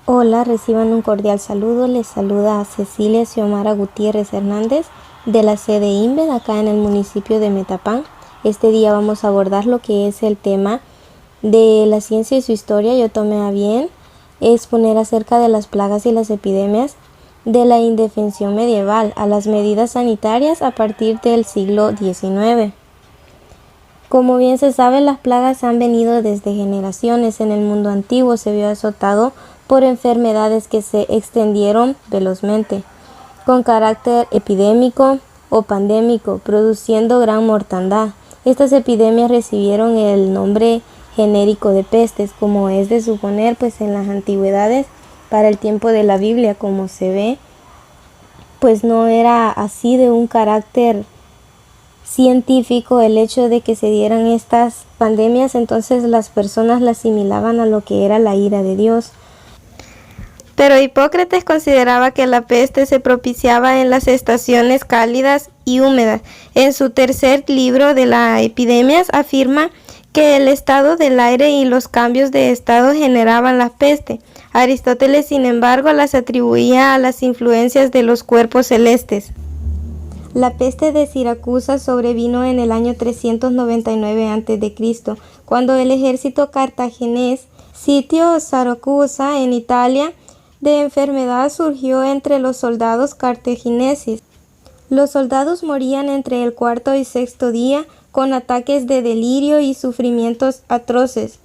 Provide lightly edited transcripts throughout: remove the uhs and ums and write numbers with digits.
Hola, reciban un cordial saludo. Les saluda a Cecilia Xiomara Gutiérrez Hernández de la sede INVED acá en el municipio de Metapán. Este día vamos a abordar lo que es el tema de la ciencia y su historia. Yo tomé a bien exponer acerca de las plagas y las epidemias de la indefensión medieval a las medidas sanitarias a partir del siglo XIX. Como bien se sabe, las plagas han venido desde generaciones. En el mundo antiguo se vio azotado por enfermedades que se extendieron velozmente, con carácter epidémico o pandémico, produciendo gran mortandad. Estas epidemias recibieron el nombre genérico de pestes, como es de suponer, pues en las antigüedades, para el tiempo de la Biblia, como se ve, pues no era así de un carácter científico el hecho de que se dieran estas pandemias. Entonces las personas la asimilaban a lo que era la ira de Dios. Pero Hipócrates consideraba que la peste se propiciaba en las estaciones cálidas y húmedas. En su tercer libro de las epidemias afirma que el estado del aire y los cambios de estado generaban la peste. Aristóteles, sin embargo, las atribuía a las influencias de los cuerpos celestes. La peste de Siracusa sobrevino en el año 399 a.C., cuando el ejército cartaginés sitió Siracusa en Italia. De enfermedad surgió entre los soldados cartagineses. Los soldados morían entre el cuarto y sexto día con ataques de delirio y sufrimientos atroces.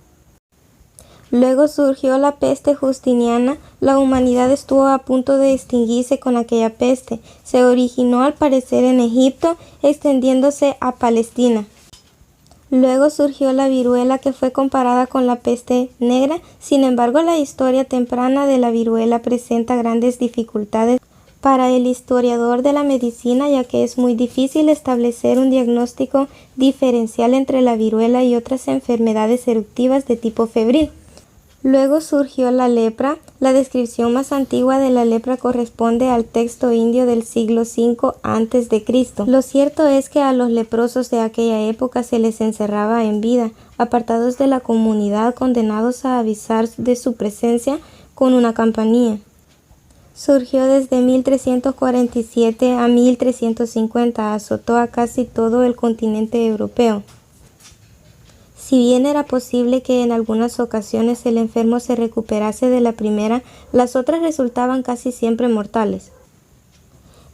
Luego surgió la peste justiniana. La humanidad estuvo a punto de extinguirse con aquella peste. Se originó al parecer en Egipto, extendiéndose a Palestina. Luego surgió la viruela, que fue comparada con la peste negra. Sin embargo, la historia temprana de la viruela presenta grandes dificultades para el historiador de la medicina, ya que es muy difícil establecer un diagnóstico diferencial entre la viruela y otras enfermedades eruptivas de tipo febril. Luego surgió la lepra. La descripción más antigua de la lepra corresponde al texto indio del siglo V a.C. Lo cierto es que a los leprosos de aquella época se les encerraba en vida, apartados de la comunidad, condenados a avisar de su presencia con una campanilla. Surgió desde 1347 a 1350, azotó a casi todo el continente europeo. Si bien era posible que en algunas ocasiones el enfermo se recuperase de la primera, las otras resultaban casi siempre mortales.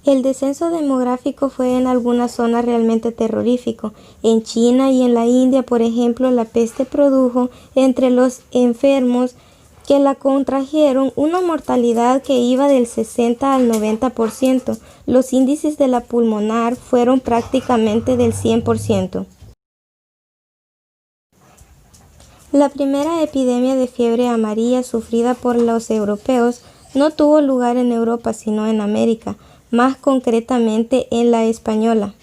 El descenso demográfico fue en algunas zonas realmente terrorífico. En China y en la India, por ejemplo, la peste produjo entre los enfermos que la contrajeron una mortalidad que iba del 60 al 90%. Los índices de la pulmonar fueron prácticamente del 100%. La primera epidemia de fiebre amarilla sufrida por los europeos no tuvo lugar en Europa, sino en América, más concretamente en la Española.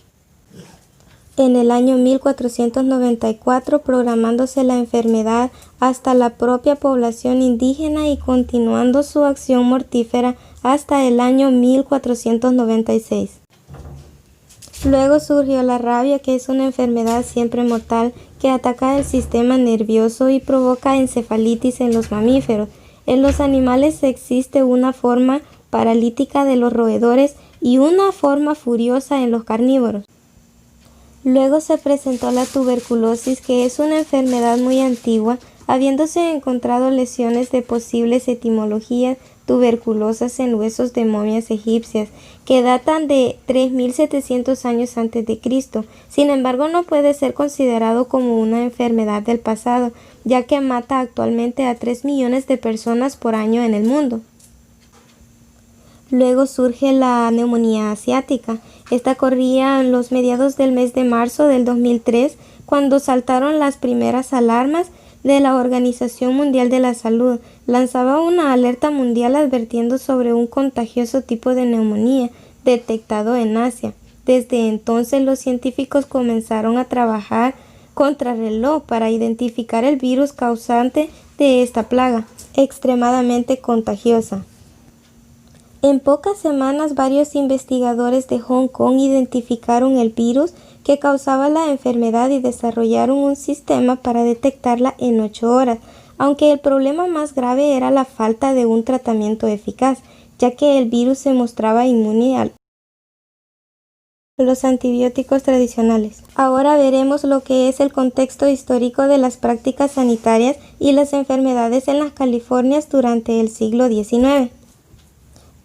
En el año 1494, programándose la enfermedad hasta la propia población indígena y continuando su acción mortífera hasta el año 1496. Luego surgió la rabia, que es una enfermedad siempre mortal que ataca el sistema nervioso y provoca encefalitis en los mamíferos. En los animales existe una forma paralítica de los roedores y una forma furiosa en los carnívoros. Luego se presentó la tuberculosis, que es una enfermedad muy antigua, habiéndose encontrado lesiones de posibles etimologías tuberculosas en huesos de momias egipcias que datan de 3700 años antes de Cristo. Sin embargo, no puede ser considerado como una enfermedad del pasado, ya que mata actualmente a 3 millones de personas por año en el mundo. Luego surge la neumonía asiática. Esta corría en los mediados del mes de marzo del 2003, cuando saltaron las primeras alarmas de la Organización Mundial de la Salud. Lanzaba una alerta mundial advirtiendo sobre un contagioso tipo de neumonía detectado en Asia. Desde entonces los científicos comenzaron a trabajar contrarreloj para identificar el virus causante de esta plaga, extremadamente contagiosa. En pocas semanas, varios investigadores de Hong Kong identificaron el virus que causaba la enfermedad y desarrollaron un sistema para detectarla en 8 horas. aunque el problema más grave era la falta de un tratamiento eficaz, ya que el virus se mostraba inmune a los antibióticos tradicionales. Ahora veremos lo que es el contexto histórico de las prácticas sanitarias y las enfermedades en las Californias durante el siglo XIX.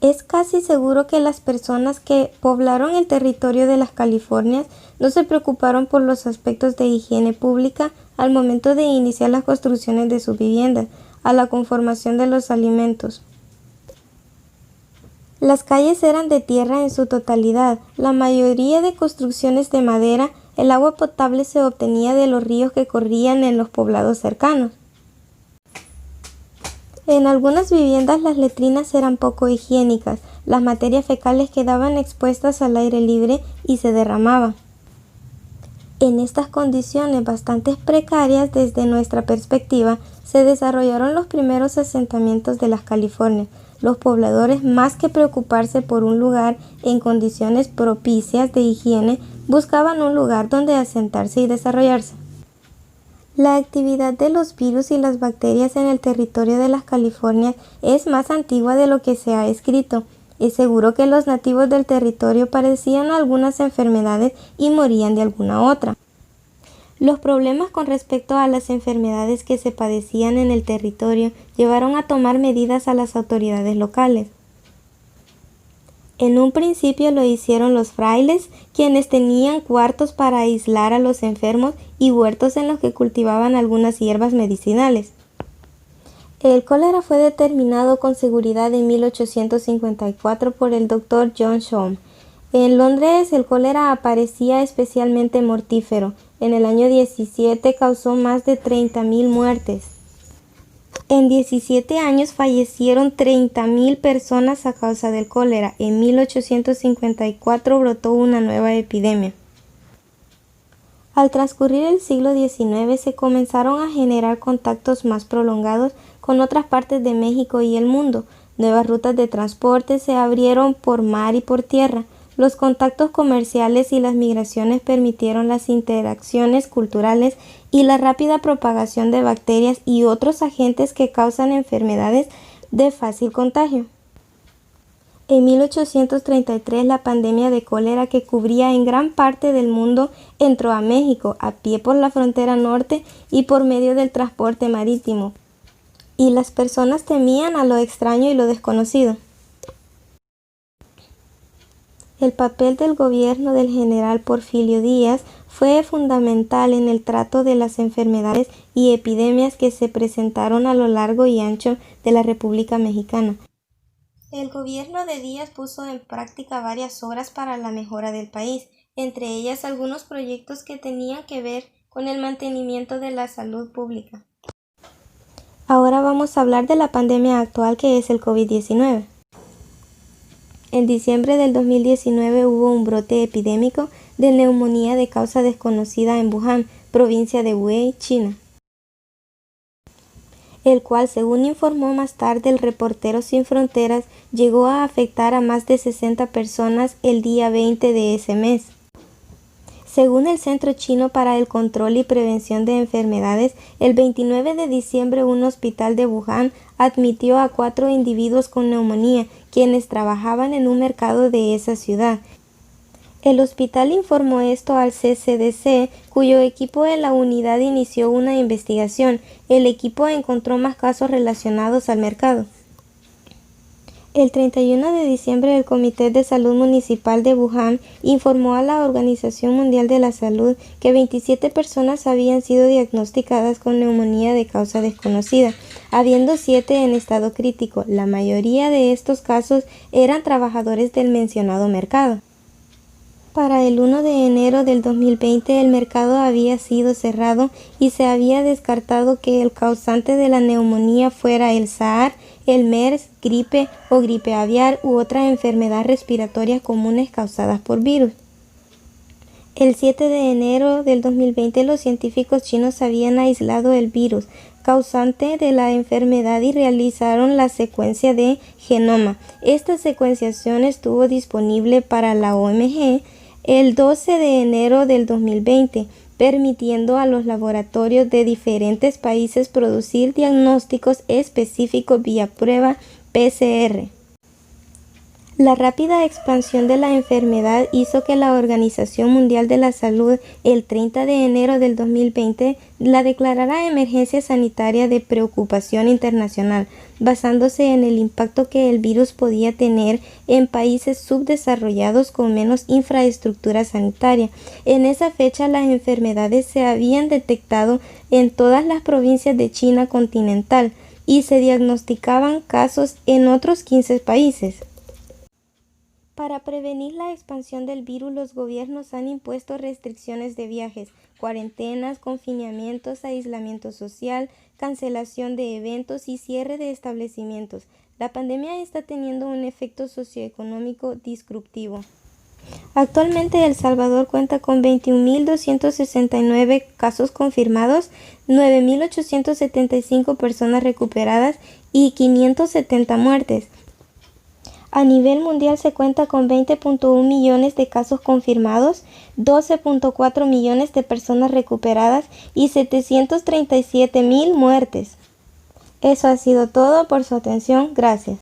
Es casi seguro que las personas que poblaron el territorio de las Californias no se preocuparon por los aspectos de higiene pública al momento de iniciar las construcciones de sus viviendas, a la conformación de los alimentos. Las calles eran de tierra en su totalidad, la mayoría de construcciones de madera, el agua potable se obtenía de los ríos que corrían en los poblados cercanos. En algunas viviendas las letrinas eran poco higiénicas, las materias fecales quedaban expuestas al aire libre y se derramaban. En estas condiciones bastante precarias desde nuestra perspectiva, se desarrollaron los primeros asentamientos de las Californias. Los pobladores, más que preocuparse por un lugar en condiciones propicias de higiene, buscaban un lugar donde asentarse y desarrollarse. La actividad de los virus y las bacterias en el territorio de las Californias es más antigua de lo que se ha escrito. Es seguro que los nativos del territorio padecían algunas enfermedades y morían de alguna otra. Los problemas con respecto a las enfermedades que se padecían en el territorio llevaron a tomar medidas a las autoridades locales. En un principio lo hicieron los frailes, quienes tenían cuartos para aislar a los enfermos y huertos en los que cultivaban algunas hierbas medicinales. El cólera fue determinado con seguridad en 1854 por el Dr. John Shome. En Londres el cólera aparecía especialmente mortífero. En el año 17 causó más de 30.000 muertes. En 17 años fallecieron 30.000 personas a causa del cólera. En 1854 brotó una nueva epidemia. Al transcurrir el siglo XIX se comenzaron a generar contactos más prolongados con otras partes de México y el mundo. Nuevas rutas de transporte se abrieron por mar y por tierra. Los contactos comerciales y las migraciones permitieron las interacciones culturales y la rápida propagación de bacterias y otros agentes que causan enfermedades de fácil contagio. En 1833 la pandemia de cólera que cubría en gran parte del mundo entró a México a pie por la frontera norte y por medio del transporte marítimo, y las personas temían a lo extraño y lo desconocido. El papel del gobierno del general Porfirio Díaz fue fundamental en el trato de las enfermedades y epidemias que se presentaron a lo largo y ancho de la República Mexicana. El gobierno de Díaz puso en práctica varias obras para la mejora del país, entre ellas algunos proyectos que tenían que ver con el mantenimiento de la salud pública. Ahora vamos a hablar de la pandemia actual que es el COVID-19. En diciembre del 2019 hubo un brote epidémico de neumonía de causa desconocida en Wuhan, provincia de Hubei, China, el cual, según informó más tarde el Reporteros Sin Fronteras, llegó a afectar a más de 60 personas el día 20 de ese mes. Según el Centro Chino para el Control y Prevención de Enfermedades, el 29 de diciembre un hospital de Wuhan admitió a 4 individuos con neumonía, quienes trabajaban en un mercado de esa ciudad. El hospital informó esto al CCDC, cuyo equipo de la unidad inició una investigación. El equipo encontró más casos relacionados al mercado. El 31 de diciembre el Comité de Salud Municipal de Wuhan informó a la Organización Mundial de la Salud que 27 personas habían sido diagnosticadas con neumonía de causa desconocida, habiendo 7 en estado crítico. La mayoría de estos casos eran trabajadores del mencionado mercado. Para el 1 de enero del 2020 el mercado había sido cerrado y se había descartado que el causante de la neumonía fuera el SARS, el MERS, gripe o gripe aviar u otra enfermedad respiratoria comunes causadas por virus. El 7 de enero del 2020 los científicos chinos habían aislado el virus causante de la enfermedad y realizaron la secuencia de genoma. Esta secuenciación estuvo disponible para la OMG el 12 de enero del 2020, permitiendo a los laboratorios de diferentes países producir diagnósticos específicos vía prueba PCR. La rápida expansión de la enfermedad hizo que la Organización Mundial de la Salud el 30 de enero del 2020 la declarara emergencia sanitaria de preocupación internacional, basándose en el impacto que el virus podía tener en países subdesarrollados con menos infraestructura sanitaria. En esa fecha las enfermedades se habían detectado en todas las provincias de China continental y se diagnosticaban casos en otros 15 países. Para prevenir la expansión del virus, los gobiernos han impuesto restricciones de viajes, cuarentenas, confinamientos, aislamiento social, cancelación de eventos y cierre de establecimientos. La pandemia está teniendo un efecto socioeconómico disruptivo. Actualmente El Salvador cuenta con 21.269 casos confirmados, 9.875 personas recuperadas y 570 muertes. A nivel mundial se cuenta con 20.1 millones de casos confirmados, 12.4 millones de personas recuperadas y 737.000 muertes. Eso ha sido todo por su atención. Gracias.